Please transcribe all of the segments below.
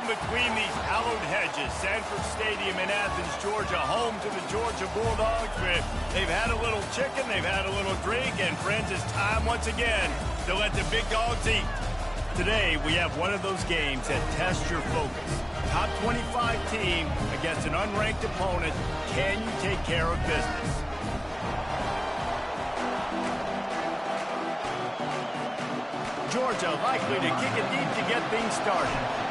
Welcome between these hallowed hedges. Sanford Stadium in Athens, Georgia, home to the Georgia Bulldogs. They've had a little chicken, they've had a little drink, and friends, it's time once again to let the big dogs eat. Today, we have one of those games that tests your focus. Top 25 team against an unranked opponent. Can you take care of business? Georgia likely to kick it deep to get things started.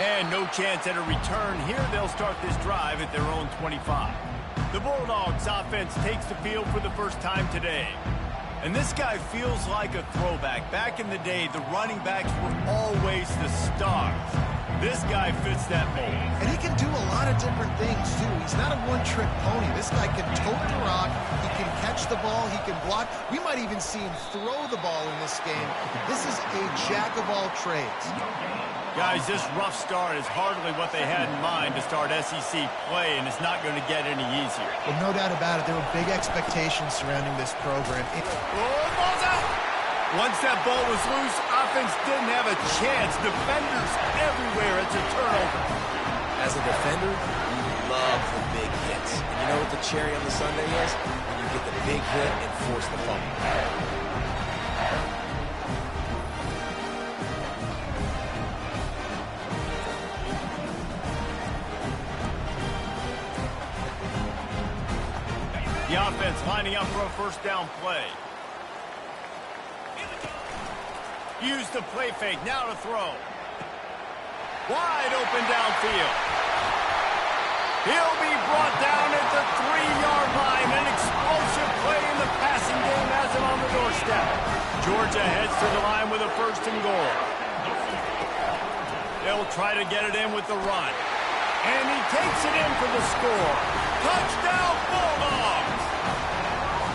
And no chance at a return here. They'll start this drive at their own 25. The Bulldogs offense takes the field for the first time today. And this guy feels like a throwback. Back in the day, the running backs were always the stars. This guy fits that mold. And he can do a lot of different things, too. He's not a one-trick pony. This guy can tote the rock. He can catch the ball. He can block. We might even see him throw the ball in this game. This is a jack of all trades. Guys, this rough start is hardly what they had in mind to start SEC play, and it's not going to get any easier. Well, no doubt about it. There were big expectations surrounding this program. Ball's out! Once that ball was loose, offense didn't have a chance. Defenders everywhere. It's a turnover. As a defender, you love the big hits. And you know what the cherry on the sundae is? When you get the big hit and force the fumble. The offense lining up for a first down play. Use the play fake, now to throw. Wide open downfield. He'll be brought down at the 3-yard line. An explosive play in the passing game has it on the doorstep. Georgia heads to the line with a first and goal. They'll try to get it in with the run. And he takes it in for the score. Touchdown Bulldogs!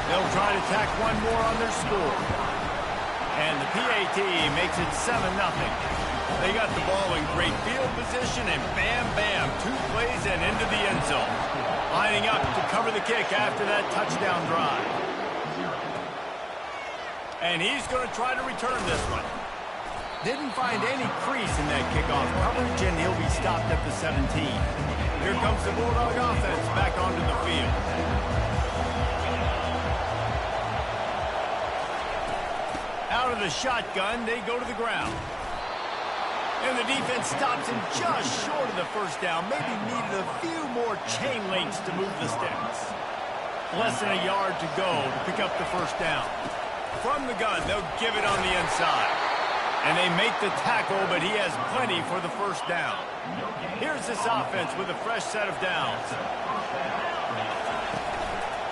They'll try to tack one more on their score. And the PAT makes it 7-0. They got the ball in great field position, and bam, bam, 2 plays and into the end zone. Lining up to cover the kick after that touchdown drive. And he's going to try to return this one. Didn't find any crease in that kickoff coverage, and he'll be stopped at the 17. Here comes the Bulldog offense back onto the field. Out of the shotgun, they go to the ground. And the defense stops him just short of the first down. Maybe needed a few more chain links to move the sticks. Less than a yard to go to pick up the first down. From the gun, they'll give it on the inside. And they make the tackle, but he has plenty for the first down. Here's this offense with a fresh set of downs.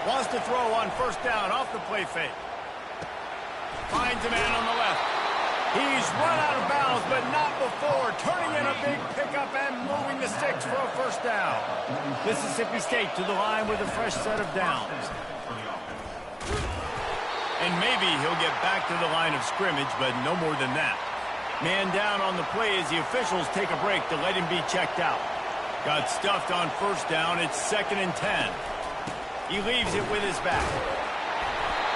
Wants to throw on first down off the play fake. Finds a man on the left. He's run out of bounds, but not before. Turning in a big pickup and moving the sticks for a first down. Mississippi State to the line with a fresh set of downs. And maybe he'll get back to the line of scrimmage, but no more than that. Man down on the play as the officials take a break to let him be checked out. Got stuffed on first down. It's 2nd and 10. He leaves it with his back.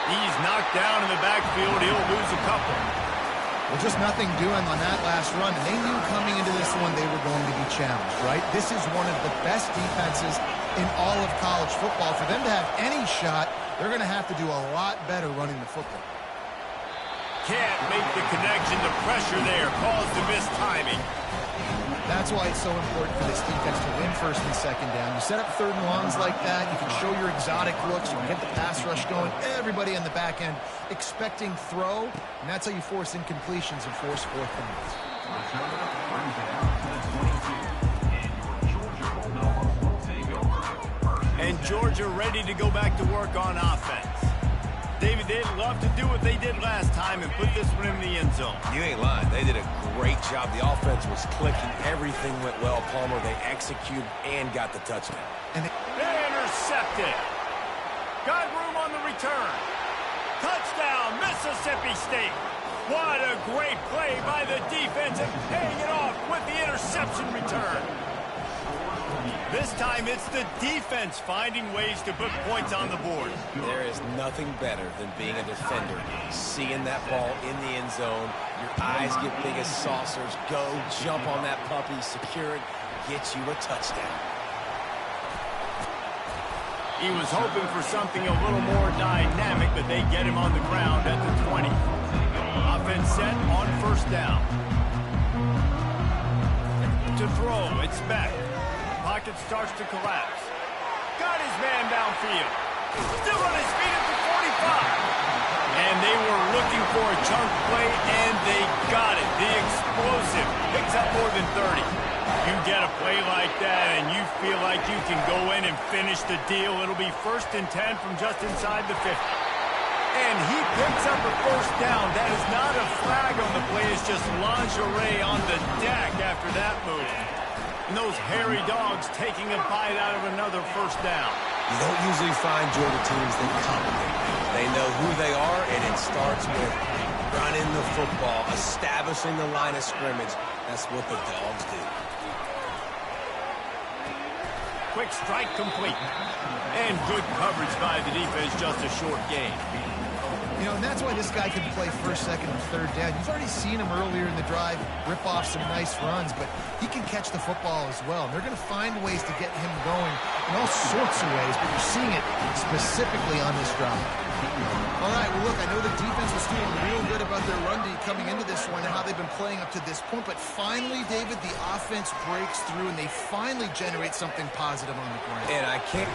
He's knocked down in the backfield. He'll lose a couple. Well, just nothing doing on that last run. And they knew coming into this one they were going to be challenged, right? This is one of the best defenses in all of college football. For them to have any shot, they're going to have to do a lot better running the football. Can't make the connection. The pressure there caused the missed timing. That's why it's so important for this defense to win first and second down. You set up 3rd and longs like that. You can show your exotic looks. You can get the pass rush going. Everybody on the back end expecting throw. And that's how you force incompletions and force 4th downs. And Georgia ready to go back to work on offense. David, they'd love to do what they did last time and put this one in the end zone. You ain't lying. They did a great job. The offense was clicking. Everything went well, Palmer. They executed and got the touchdown. And they intercepted. Got room on the return. Touchdown, Mississippi State. What a great play by the defense and paying it off with the interception return. This time it's the defense finding ways to put points on the board. There is nothing better than being a defender. Seeing that ball in the end zone, your eyes get big as saucers. Go, jump on that puppy, secure it, get you a touchdown. He was hoping for something a little more dynamic, but they get him on the ground at the 20. Offense set on first down. To throw, it's back. Pocket starts to collapse. Got his man downfield. Still on his feet at the 45. And they were looking for a chunk play, and they got it. The explosive picks up more than 30. You get a play like that, and you feel like you can go in and finish the deal. It'll be 1st and 10 from just inside the 50. And he picks up a first down. That is not a flag on the play. It's just lingerie on the deck after that move. And those hairy dogs taking a bite out of another first down. You don't usually find Georgia teams that complicate. They know who they are, and it starts with running the football, establishing the line of scrimmage. That's what the dogs do. Quick strike complete. And good coverage by the defense, just a short gain. You know, and that's why this guy can play 1st, 2nd, and 3rd down. You've already seen him earlier in the drive rip off some nice runs, but he can catch the football as well. And they're going to find ways to get him going in all sorts of ways, but you're seeing it specifically on this drive. All right, well, look, I know the defense was feeling real good about their run D coming into this one and how they've been playing up to this point, but finally, David, the offense breaks through, and they finally generate something positive on the ground. And I can't...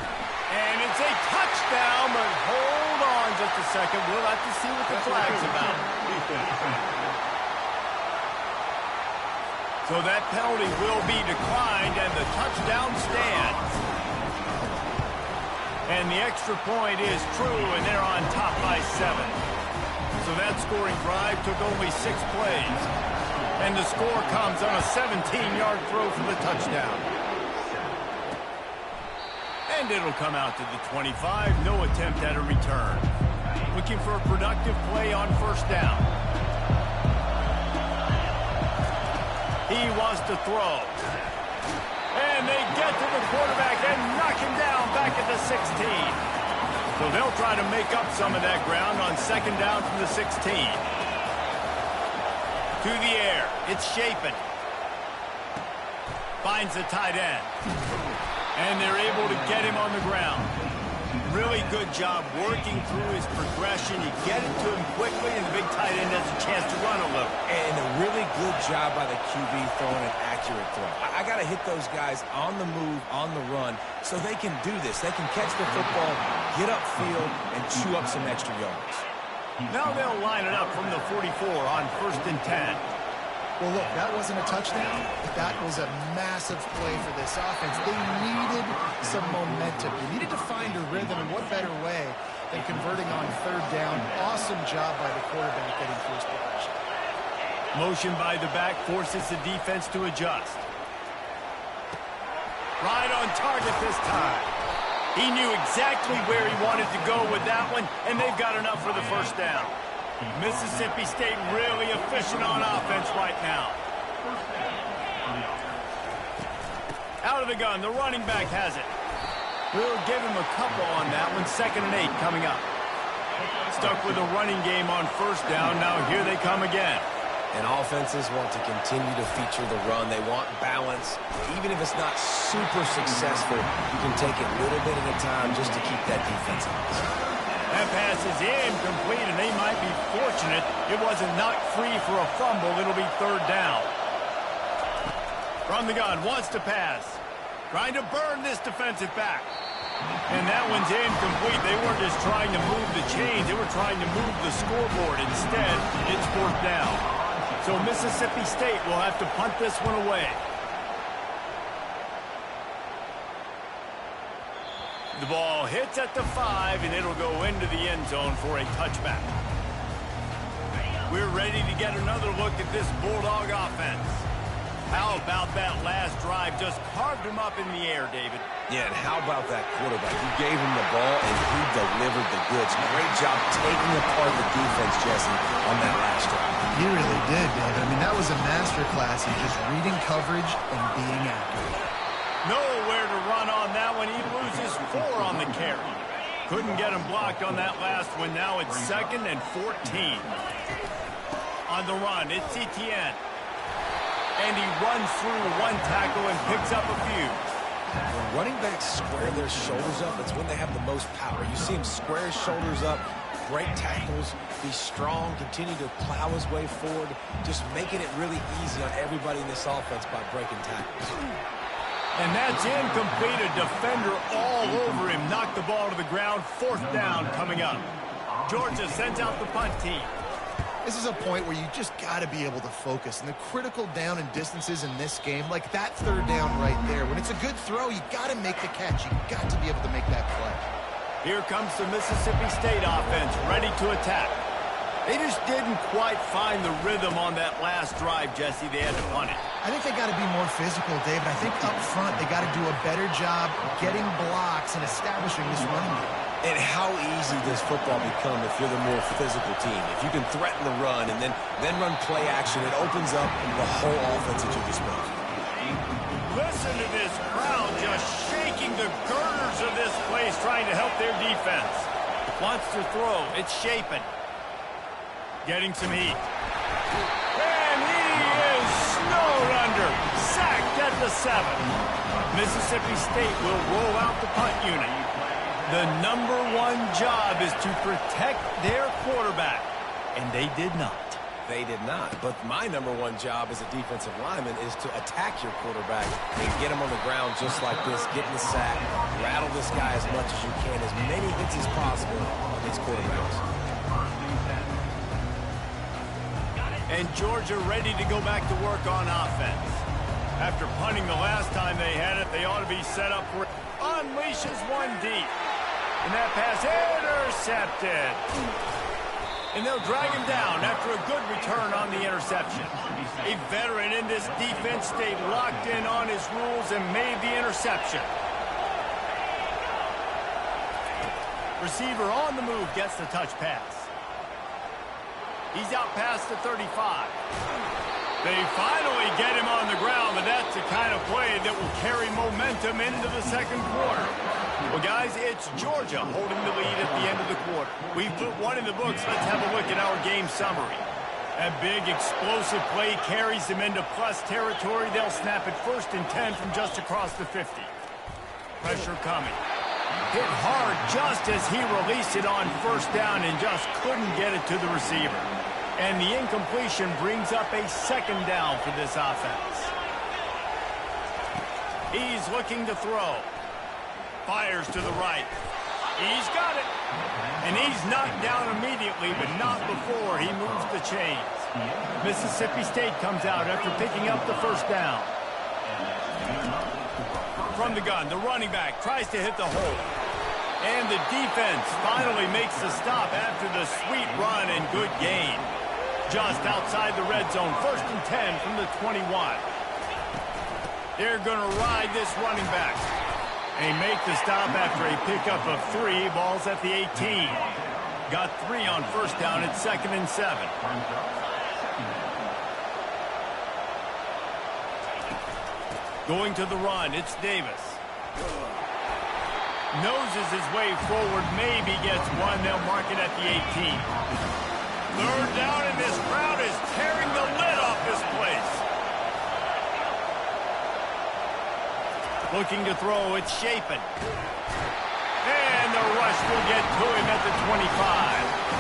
And it's a touchdown, but hold on just a second. We'll have to see what the flag's about. So that penalty will be declined, and the touchdown stands. And the extra point is true, and they're on top by 7. So that scoring drive took only 6 plays. And the score comes on a 17-yard throw for the touchdown. And it'll come out to the 25. No attempt at a return. Looking for a productive play on first down. He wants to throw. And they get to the quarterback and knock him down back at the 16. So they'll try to make up some of that ground on 2nd down from the 16. To the air. It's Shapen. Finds the tight end. And they're able to get him on the ground. Really good job working through his progression. You get it to him quickly, and the big tight end has a chance to run a little. And a really good job by the QB throwing an accurate throw. I got to hit those guys on the move, on the run, so they can do this. They can catch the football, get upfield, and chew up some extra yards. Now they'll line it up from the 44 on 1st and 10. Well, look, that wasn't a touchdown, but that was a massive play for this offense. They needed some momentum. They needed to find a rhythm, and what better way than converting on 3rd down. Awesome job by the quarterback getting through his progression. Motion by the back forces the defense to adjust. Right on target this time. He knew exactly where he wanted to go with that one, and they've got enough for the first down. Mississippi State really efficient on offense right now. Out of the gun, the running back has it. We'll give him a couple on that one. 2nd and 8 coming up. Stuck with a running game on first down. Now here they come again. And offenses want to continue to feature the run. They want balance. Even if it's not super successful, you can take it little bit at a time just to keep that defense honest. That pass is incomplete, and they might be fortunate it wasn't knocked free for a fumble. It'll be 3rd down. From the gun, wants to pass. Trying to burn this defensive back. And that one's incomplete. They weren't just trying to move the chains. They were trying to move the scoreboard. Instead, it's 4th down. So Mississippi State will have to punt this one away. The ball hits at the 5, and it'll go into the end zone for a touchback. We're ready to get another look at this Bulldog offense. How about that last drive? Just carved him up in the air, David. Yeah, and how about that quarterback? You gave him the ball, and he delivered the goods. Great job taking apart the defense, Jesse, on that last drive. He really did, David. I mean, that was a masterclass in just reading coverage and being accurate. Nowhere to run on that one. He loses 4 on the carry. Couldn't get him blocked on that last one. Now it's 2nd and 14. On the run, it's Etienne. And he runs through 1 tackle and picks up a few. When running backs square their shoulders up, it's when they have the most power. You see him square his shoulders up, break tackles, be strong, continue to plow his way forward, just making it really easy on everybody in this offense by breaking tackles. And that's incomplete. A defender all over him. Knocked the ball to the ground. 4th down coming up. Georgia sends out the punt team. This is a point where you just got to be able to focus. And the critical down and distances in this game, like that 3rd down right there, when it's a good throw, you got to make the catch. You got to be able to make that play. Here comes the Mississippi State offense, ready to attack. They just didn't quite find the rhythm on that last drive, Jesse. They had to punt it. I think they got to be more physical, David. I think up front they got to do a better job getting blocks and establishing this running game. And how easy does football become if you're the more physical team? If you can threaten the run and then run play action, it opens up the whole offense at your disposal. Listen to this crowd just shaking the girders of this place, trying to help their defense. Wants to throw. It's Shapen. Getting some heat. And he is snowed under. Sacked at the 7. Mississippi State will roll out the punt unit. The number 1 job is to protect their quarterback, and they did not. They did not. But my number 1 job as a defensive lineman is to attack your quarterback and get him on the ground just like this, get in the sack, rattle this guy as much as you can, as many hits as possible on these quarterbacks. And Georgia ready to go back to work on offense. After punting the last time they had it, they ought to be set up for it. Unleashes 1 deep. And that pass intercepted. And they'll drag him down after a good return on the interception. A veteran in this defense stayed locked in on his rules and made the interception. Receiver on the move gets the touch pass. He's out past the 35. They finally get him on the ground, but that's the kind of play that will carry momentum into the 2nd quarter. Well, guys, it's Georgia holding the lead at the end of the quarter. We've put 1 in the books. Let's have a look at our game summary. A big, explosive play carries them into plus territory. They'll snap it 1st and 10 from just across the 50. Pressure coming. Hit hard just as he released it on 1st down and just couldn't get it to the receiver. And the incompletion brings up a 2nd down for this offense. He's looking to throw. Fires to the right. He's got it. And he's knocked down immediately, but not before he moves the chains. Mississippi State comes out after picking up the 1st down. From the gun, the running back tries to hit the hole. And the defense finally makes the stop after the sweet run and good gain. Just outside the red zone, 1st and 10 from the 21. They're going to ride this running back. They make the stop after a pickup of 3. Ball's at the 18. Got 3 on 1st down. It's 2nd and 7. Going to the run, it's Davis. Noses his way forward, maybe gets 1. They'll mark it at the 18. 3rd down, and this crowd is tearing the lid off this place. Looking to throw, it's Shapen. And the rush will get to him at the 25.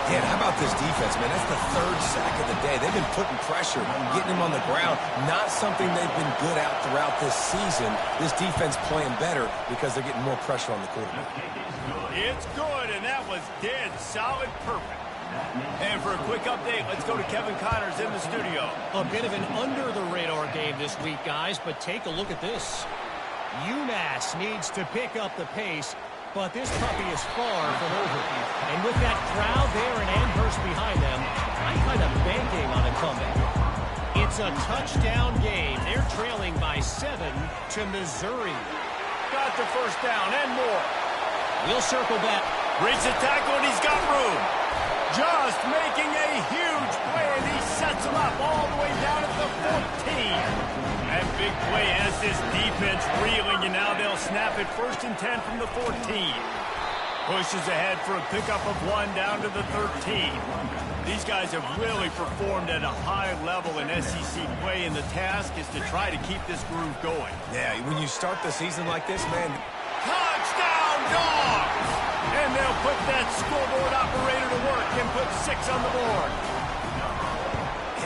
Yeah, how about this defense, man? That's the 3rd sack of the day. They've been putting pressure, getting him on the ground. Not something they've been good at throughout this season. This defense playing better because they're getting more pressure on the quarterback. It's good, and that was dead solid perfect. And for a quick update, let's go to Kevin Connors in the studio. A bit of an under-the-radar game this week, guys, but take a look at this. UMass needs to pick up the pace, but this puppy is far from over. And with that crowd there and Amherst behind them, I'm kind of banking on a comeback. It's a touchdown game. They're trailing by 7 to Missouri. Got the 1st down and more. We'll circle back. Breaks the tackle, and he's got room. Just making a huge play, and he sets him up all the way down at the 14. And big play has this defense reeling, and now they'll snap it 1st and 10 from the 14. Pushes ahead for a pickup of 1 down to the 13. These guys have really performed at a high level in SEC play, and the task is to try to keep this groove going. Yeah, when you start the season like this, man. Touchdown, Dogs! And they'll put that scoreboard operator to work and put 6 on the board.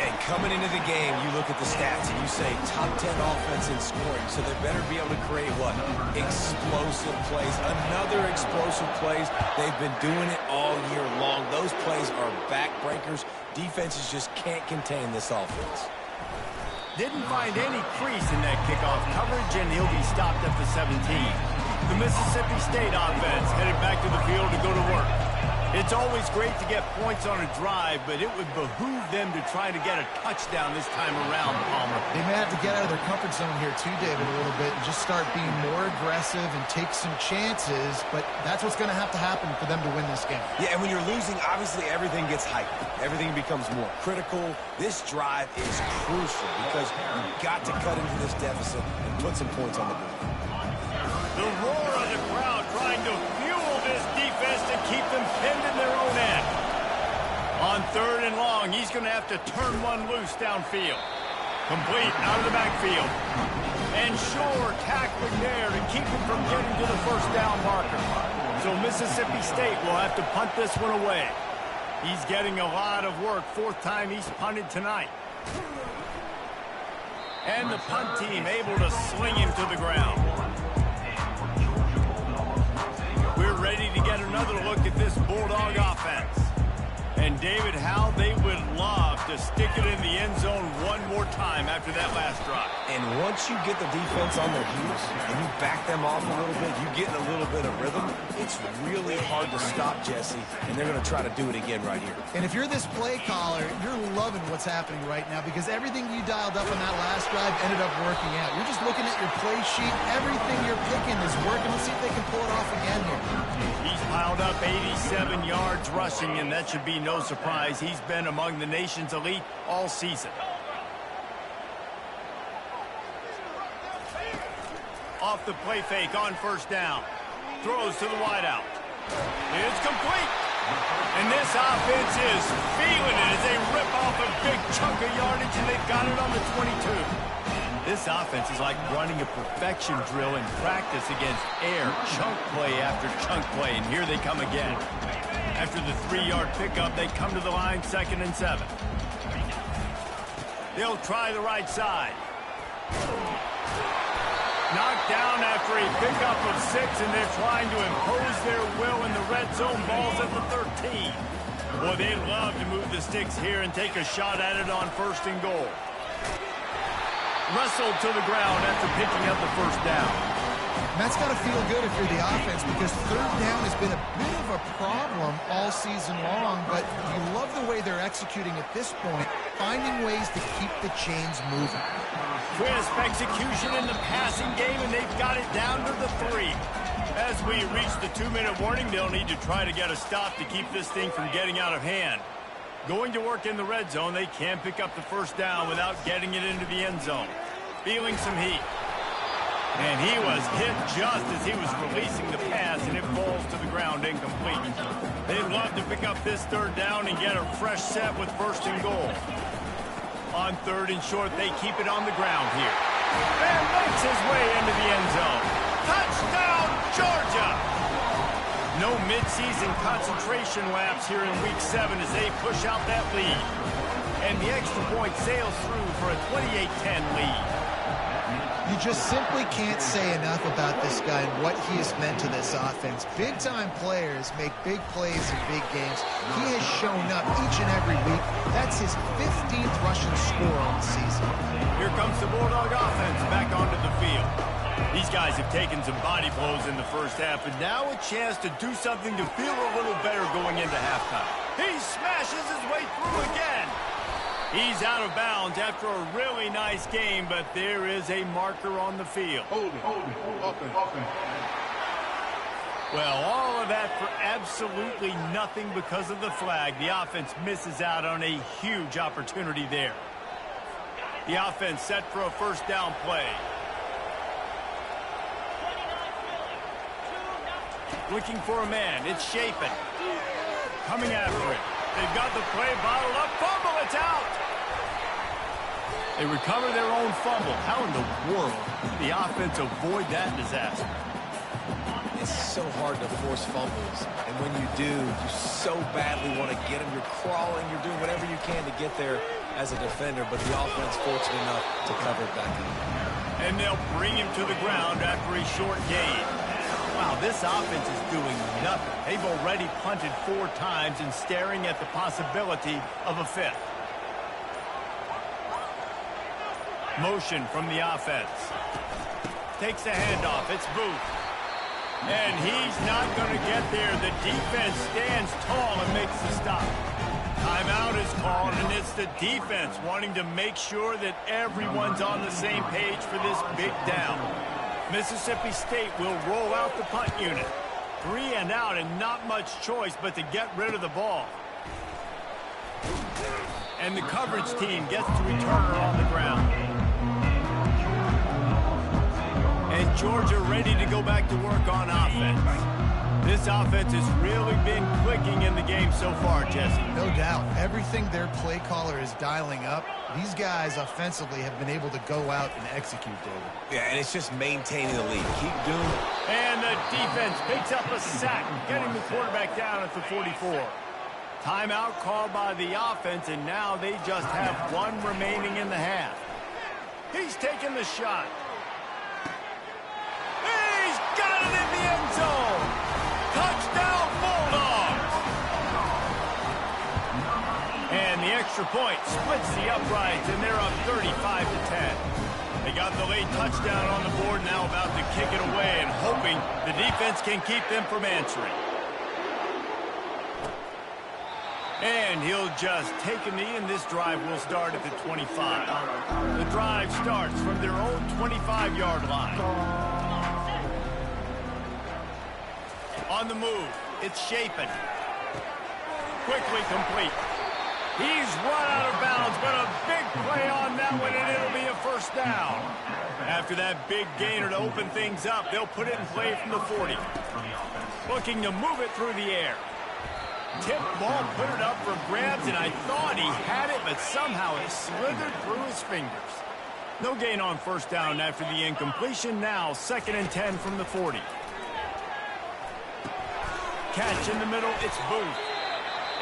And coming into the game, you look at the stats and you say top 10 offense in scoring, so they better be able to create what? Explosive plays. Another explosive plays. They've been doing it all year long. Those plays are backbreakers. Defenses just can't contain this offense. Didn't find any crease in that kickoff coverage, and he'll be stopped at the 17. The Mississippi State offense headed back to the field to go to work. It's always great to get points on a drive, but it would behoove them to try to get a touchdown this time around, Palmer. They may have to get out of their comfort zone here too, David, a little bit and just start being more aggressive and take some chances, but that's what's going to have to happen for them to win this game. Yeah, and when you're losing, obviously everything gets hyped. Everything becomes more critical. This drive is crucial because you've got to cut into this deficit and put some points on the board. The roar of the crowd trying to fuel this defense to keep them pinned in their own end. On 3rd and long, he's going to have to turn one loose downfield. Complete out of the backfield. And Shore tackling there to keep him from getting to the 1st down marker. So Mississippi State will have to punt this one away. He's getting a lot of work. 4th time he's punted tonight. And the punt team able to sling him to the ground. We're ready to get another look at this Bulldog offense. And, David, how they would love to stick it in the end zone one more time after that last drive. And once you get the defense on their heels and you back them off a little bit, you get in a little bit of rhythm, it's really hard to stop, Jesse, and they're going to try to do it again right here. And if you're this play caller, you're loving what's happening right now because everything you dialed up on that last drive ended up working out. You're just looking at your play sheet. Everything you're picking is working. Let's see if they can pull it off again here. He's piled up 87 yards rushing, and that should be no surprise. He's been among the nation's elite all season. Off the play fake on 1st down. Throws to the wideout. It's complete. And this offense is feeling it as they rip off a big chunk of yardage, and they've got it on the 22. This offense is like running a perfection drill in practice against air, chunk play after chunk play, and here they come again. After the 3-yard pickup, they come to the line 2nd and 7. They'll try the right side. Knocked down after a pickup of 6, and they're trying to impose their will in the red zone. Balls at the 13. Boy, they'd love to move the sticks here and take a shot at it on 1st and goal. Wrestled to the ground after picking up the 1st down. And that's got to feel good if you're the offense because 3rd down has been a bit of a problem all season long, but you love the way they're executing at this point, finding ways to keep the chains moving. Crisp execution in the passing game, and they've got it down to the 3. As we reach the 2-minute warning, they'll need to try to get a stop to keep this thing from getting out of hand. Going to work in the red zone, they can pick up the 1st down without getting it into the end zone. Feeling some heat. And he was hit just as he was releasing the pass, and it falls to the ground incomplete. They'd love to pick up this 3rd down and get a fresh set with 1st and goal. On 3rd and short, they keep it on the ground here. And makes his way into the end zone. Touchdown, Georgia! No midseason concentration laps here in Week 7 as they push out that lead. And the extra point sails through for a 28-10 lead. You just simply can't say enough about this guy and what he has meant to this offense. Big-time players make big plays in big games. He has shown up each and every week. That's his 15th rushing score on the season. Here comes the Bulldog offense back onto the field. These guys have taken some body blows in the 1st half, and now a chance to do something to feel a little better going into halftime. He smashes his way through again. He's out of bounds after a really nice game, but there is a marker on the field. Hold it. Open. Well, all of that for absolutely nothing because of the flag. The offense misses out on a huge opportunity there. The offense set for a first down play. Looking for a man. It's Chapin. Coming after it. They've got the play bottled up. Fumble. It's out. They recover their own fumble. How in the world did the offense avoid that disaster? It's so hard to force fumbles. And when you do, you so badly want to get them. You're crawling. You're doing whatever you can to get there as a defender. But the offense fortunate enough to cover it back up. And they'll bring him to the ground after a short gain. Wow, this offense is doing nothing. They've already punted 4 times and staring at the possibility of a 5th. Motion from the offense. Takes the handoff. It's Booth. And he's not going to get there. The defense stands tall and makes the stop. Timeout is called, and it's the defense wanting to make sure that everyone's on the same page for this big down. Mississippi State will roll out the punt unit. 3 and out and not much choice but to get rid of the ball. And the coverage team gets to return her on the ground. And Georgia ready to go back to work on offense. This offense has really been clicking in the game so far, Jesse. No doubt. Everything their play caller is dialing up, these guys offensively have been able to go out and execute, David. Yeah, and it's just maintaining the lead. Keep doing it. And the defense picks up a sack, getting the quarterback down at the 44. Timeout called by the offense, and now they just have 1 remaining in the half. He's taking the shot. He's got it in the end zone. Touchdown, Bulldogs. And the extra point splits the uprights, and they're up 35-10. They got the late touchdown on the board, now about to kick it away and hoping the defense can keep them from answering. And he'll just take a knee, and this drive will start at the 25. The drive starts from their own 25-yard line. On the move, it's Chapin. Quickly complete. He's run out of bounds, but a big play on that one, and it'll be a first down. After that big gainer to open things up, they'll put it in play from the 40. Looking to move it through the air. Tip ball, put it up for grabs, and I thought he had it, but somehow it slithered through his fingers. No gain on first down after the incompletion. Now 2nd and 10 from the 40. Catch in the middle, it's Booth.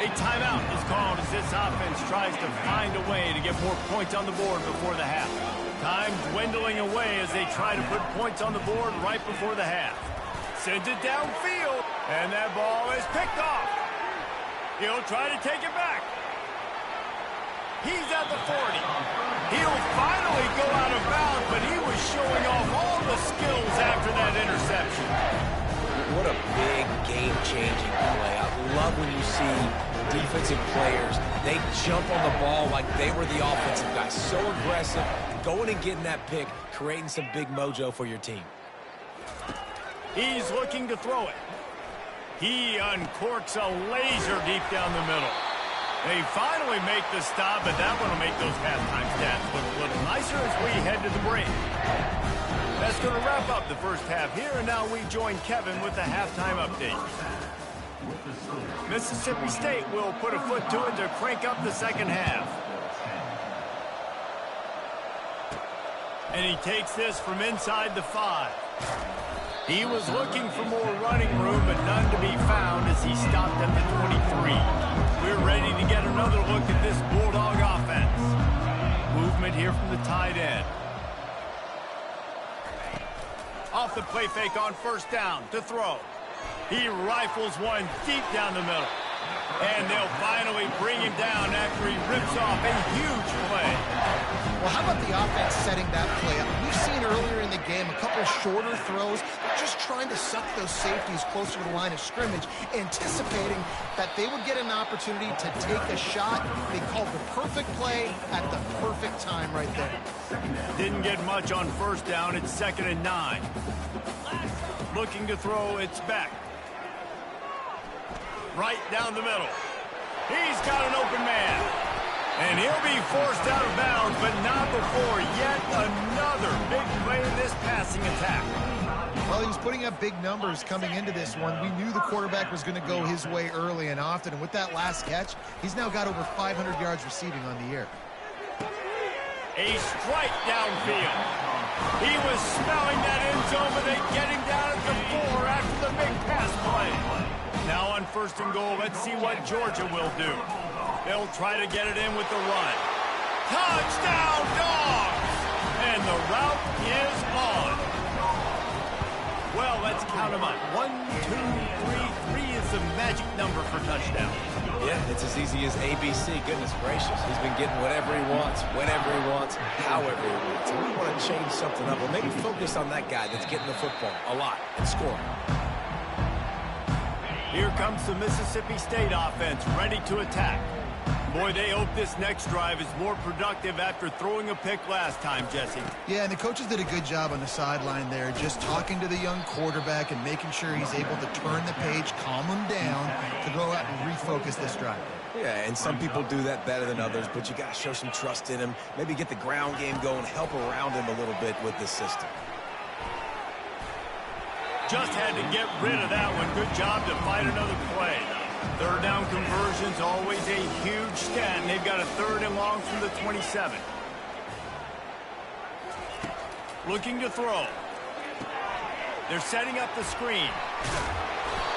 A timeout is called as this offense tries to find a way to get more points on the board before the half. Time dwindling away as they try to put points on the board right before the half. Sends it downfield, and that ball is picked off. He'll try to take it back. He's at the 40. He'll finally go out of bounds, but he was showing off all the skills after that interception. What a big game-changing play. I love when you see defensive players, they jump on the ball like they were the offensive guys. So aggressive, going and getting that pick, creating some big mojo for your team. He's looking to throw it. He uncorks a laser deep down the middle. They finally make the stop, but that one will make those halftime stats look a little nicer as we head to the break. That's going to wrap up the first half here, and now we join Kevin with the halftime update. Mississippi State will put a foot to it to crank up the second half. And he takes this from inside the 5. He was looking for more running room, but none to be found as he stopped at the 23. We're ready to get another look at this Bulldog offense. Movement here from the tight end. Off the play fake on first down to throw. He rifles one deep down the middle. And they'll finally bring him down after he rips off a huge play. Well, how about the offense setting that play up? We've seen earlier in the game a couple shorter throws. They're just trying to suck those safeties closer to the line of scrimmage, anticipating that they would get an opportunity to take a shot. They called the perfect play at the perfect time right there. Didn't get much on first down. It's 2nd and 9. Looking to throw, it's Beck. Right down the middle. He's got an open man. And he'll be forced out of bounds, but not before yet another big play in this passing attack. Well, he was putting up big numbers coming into this one. We knew the quarterback was going to go his way early and often. And with that last catch, he's now got over 500 yards receiving on the year. A strike downfield. He was smelling that end zone, but they get him down at the 4 after the big pass play. Now on 1st and goal, let's see what Georgia will do. They'll try to get it in with the run. Touchdown, Dogs! And the route is on. Well, let's count them up. 1, 2, 3. 3 is the magic number for touchdown. Yeah, it's as easy as ABC. Goodness gracious. He's been getting whatever he wants, whenever he wants, however he wants. And we want to change something up, or maybe focus on that guy that's getting the football a lot and scoring. Here comes the Mississippi State offense, ready to attack. Boy, they hope this next drive is more productive after throwing a pick last time, Jesse. Yeah, and the coaches did a good job on the sideline there, just talking to the young quarterback and making sure he's able to turn the page, calm him down, to go out and refocus this drive. Yeah, and some people do that better than others, but you got to show some trust in him, maybe get the ground game going, help around him a little bit with this system. Just had to get rid of that one. Good job to fight another play. 3rd down conversion's always a huge stat, and they've got a 3rd and long from the 27. Looking to throw. They're setting up the screen.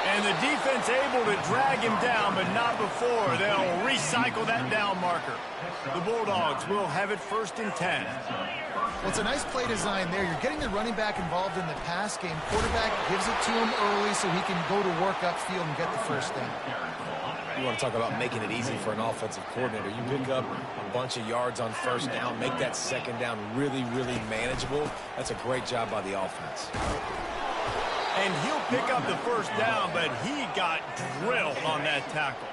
And the defense able to drag him down, but not before. They'll recycle that down marker. The Bulldogs will have it 1st and 10. Well, it's a nice play design there. You're getting the running back involved in the pass game. Quarterback gives it to him early so he can go to work upfield and get the 1st down. You want to talk about making it easy for an offensive coordinator. You pick up a bunch of yards on 1st down, make that 2nd down really, really manageable. That's a great job by the offense. And he'll pick up the 1st down, but he got drilled on that tackle.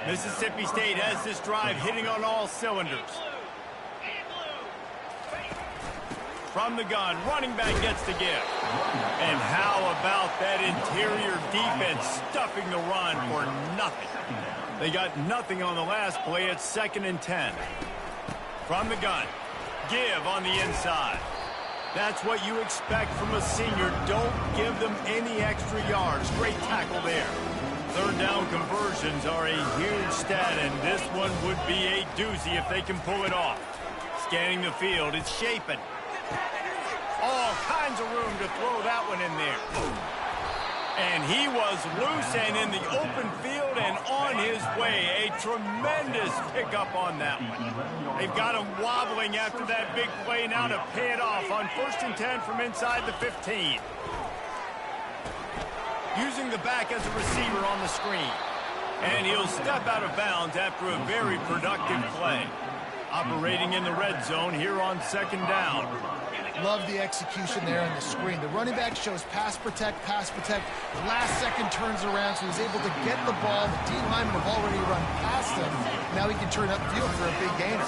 Mississippi State has this drive hitting on all cylinders. From the gun, running back gets the give. And how about that interior defense stuffing the run for nothing? They got nothing on the last play. It's 2nd and 10. From the gun, give on the inside. That's what you expect from a senior. Don't give them any extra yards. Great tackle there. 3rd down conversions are a huge stat, and this one would be a doozy if they can pull it off. Scanning the field, it's shaping. All kinds of room to throw that one in there. And he was loose and in the open field and on his way. A tremendous pickup on that one. They've got him wobbling after that big play now to pay it off on 1st and 10 from inside the 15. Using the back as a receiver on the screen. And he'll step out of bounds after a very productive play. Operating in the red zone here on 2nd down. Love the execution there on the screen. The running back shows pass protect, pass protect. The last second turns around, so he's able to get the ball. The D linemen have already run past him. Now he can turn upfield for a big gainer.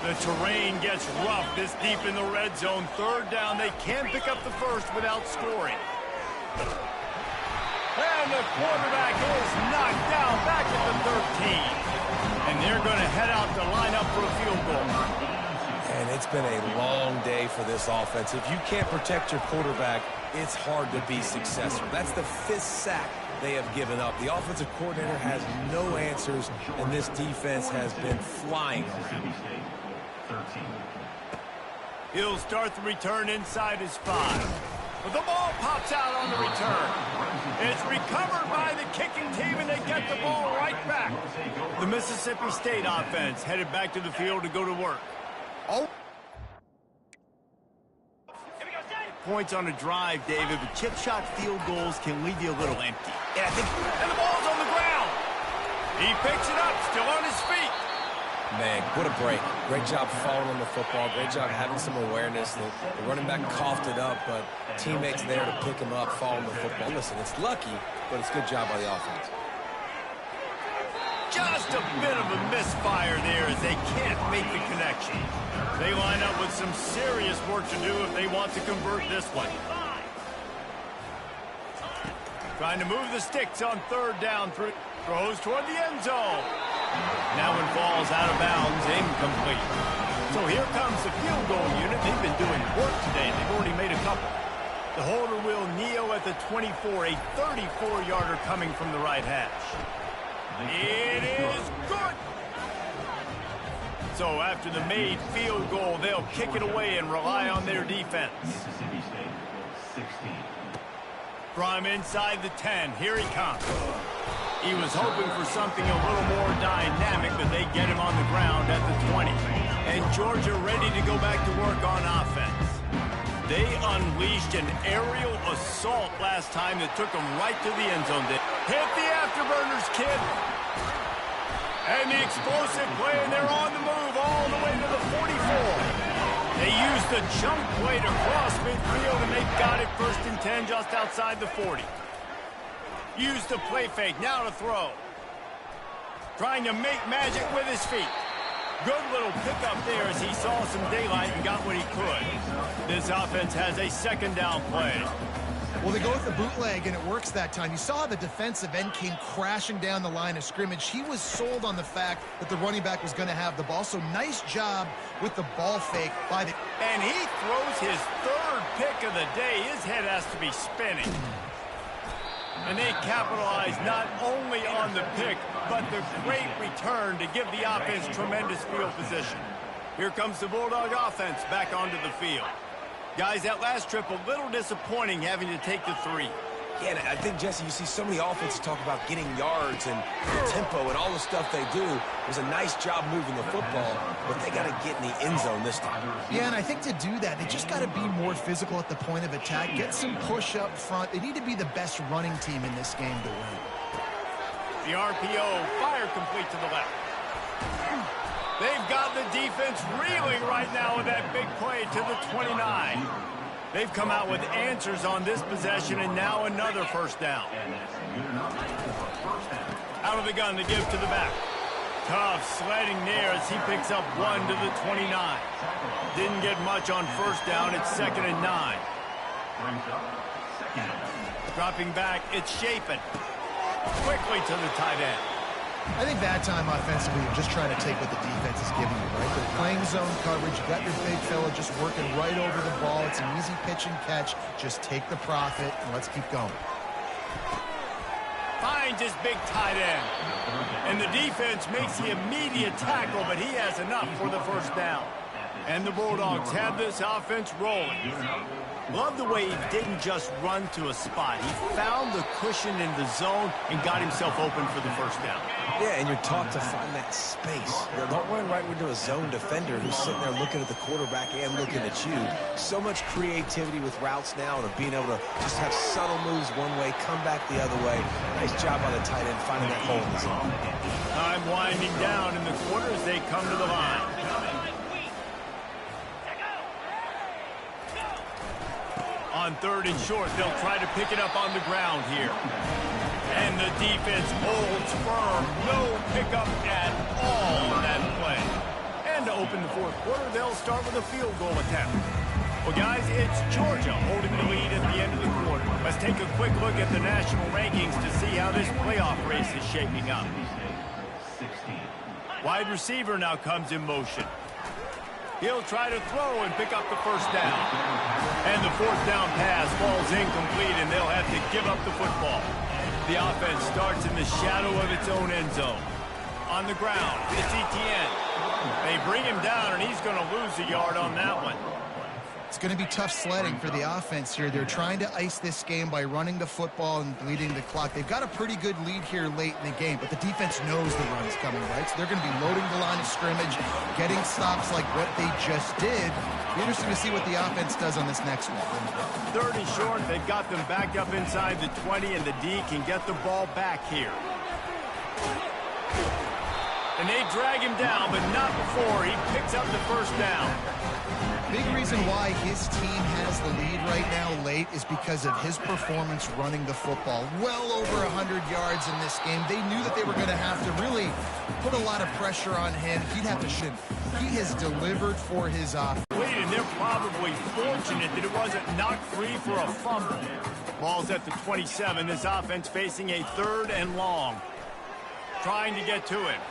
The terrain gets rough this deep in the red zone. 3rd down, they can't pick up the 1st without scoring. And the quarterback is knocked down back at the 13. And they're going to head out to line up for a field goal. And it's been a long day for this offense. If you can't protect your quarterback, it's hard to be successful. That's the 5th sack they have given up. The offensive coordinator has no answers, and this defense has been flying around. He'll start the return inside his 5. But the ball pops out on the return. It's recovered by the kicking team, and they get the ball right back. The Mississippi State offense headed back to the field to go to work. Oh. Points on a drive, David, but chip shot field goals can leave you a little empty. And the ball's on the ground. He picks it up, still on his feet. Man, what a break. Great job following on the football. Great job having some awareness. The running back coughed it up, but teammates there to pick him up, following the football. Listen, it's lucky, but it's a good job by the offense. Just a bit of a misfire there as they can't make the connection. They line up with some serious work to do if they want to convert this one. Trying to move the sticks on 3rd down. Throws toward the end zone. That one falls out of bounds, incomplete. So here comes the field goal unit. They've been doing work today. They've already made a couple. The holder will kneel at the 24, a 34-yarder coming from the right hash. It is good. So after the made field goal, they'll kick it away and rely on their defense. Mississippi State, 16. From inside the 10, here he comes. He was hoping for something a little more dynamic, but they get him on the ground at the 20. And Georgia ready to go back to work on offense. They unleashed an aerial assault last time that took them right to the end zone. Hit the afterburners, kid. And the explosive play, and they're on the move all the way to the 44. They used the jump play to cross midfield, and they've got it 1st and 10 just outside the 40. Use the play fake, now to throw. Trying to make magic with his feet. Good little pickup there as he saw some daylight and got what he could. This offense has a 2nd down play. Well, they go with the bootleg, and it works that time. You saw the defensive end came crashing down the line of scrimmage. He was sold on the fact that the running back was going to have the ball. So nice job with the ball fake by the... And he throws his 3rd pick of the day. His head has to be spinning. And they capitalize not only on the pick, but the great return to give the offense tremendous field position. Here comes the Bulldog offense back onto the field. Guys, that last trip a little disappointing having to take the 3. Yeah, and I think, Jesse, you see so many offenses talk about getting yards and the tempo and all the stuff they do. It was a nice job moving the football, but they got to get in the end zone this time. Yeah, and I think to do that, they just got to be more physical at the point of attack, get some push up front. They need to be the best running team in this game to win. The RPO, fire complete to the left. They've got the defense reeling right now with that big play to the 29. They've come out with answers on this possession, and now another 1st down. Out of the gun to give to the back. Tough sledding there as he picks up 1 to the 29. Didn't get much on 1st down. It's 2nd and 9. Dropping back, it's Chapin. Quickly to the tight end. I think that time offensively, you're just trying to take what the defense is giving you, right? They're playing zone coverage. You got your big fella just working right over the ball. It's an easy pitch and catch. Just take the profit, and let's keep going. Finds his big tight end. And the defense makes the immediate tackle, but he has enough for the 1st down. And the Bulldogs have this offense rolling. Love the way he didn't just run to a spot. He found the cushion in the zone and got himself open for the 1st down. Yeah, and you're taught to find that space. Don't run right into a zone defender who's sitting there looking at the quarterback and looking at you. So much creativity with routes now and being able to just have subtle moves one way, come back the other way. Nice job by the tight end finding that hole in the zone. Time winding down in the quarter as they come to the line. On 3rd and short, they'll try to pick it up on the ground here. And the defense holds firm. No pickup at all on that play. And to open the 4th quarter, they'll start with a field goal attempt. Well, guys, it's Georgia holding the lead at the end of the quarter. Let's take a quick look at the national rankings to see how this playoff race is shaping up. Wide receiver now comes in motion. He'll try to throw and pick up the 1st down. And the 4th down pass falls incomplete, and they'll have to give up the football. The offense starts in the shadow of its own end zone. On the ground, it's Etienne. They bring him down, and he's going to lose a yard on that one. It's going to be tough sledding for the offense here. They're trying to ice this game by running the football and bleeding the clock. They've got a pretty good lead here late in the game, but the defense knows the run's coming, right? So they're going to be loading the line of scrimmage, getting stops like what they just did. Be interesting to see what the offense does on this next one. 3rd and short, they've got them backed up inside the 20, and the D can get the ball back here. And they drag him down, but not before he picks up the 1st down. Big reason why his team has the lead right now late is because of his performance running the football. Well over 100 yards in this game. They knew that they were going to have to really put a lot of pressure on him. He'd have to shin. He has delivered for his offense. And they're probably fortunate that it wasn't knocked free for a fumble. Ball's at the 27. This offense facing a 3rd and long. Trying to get to him.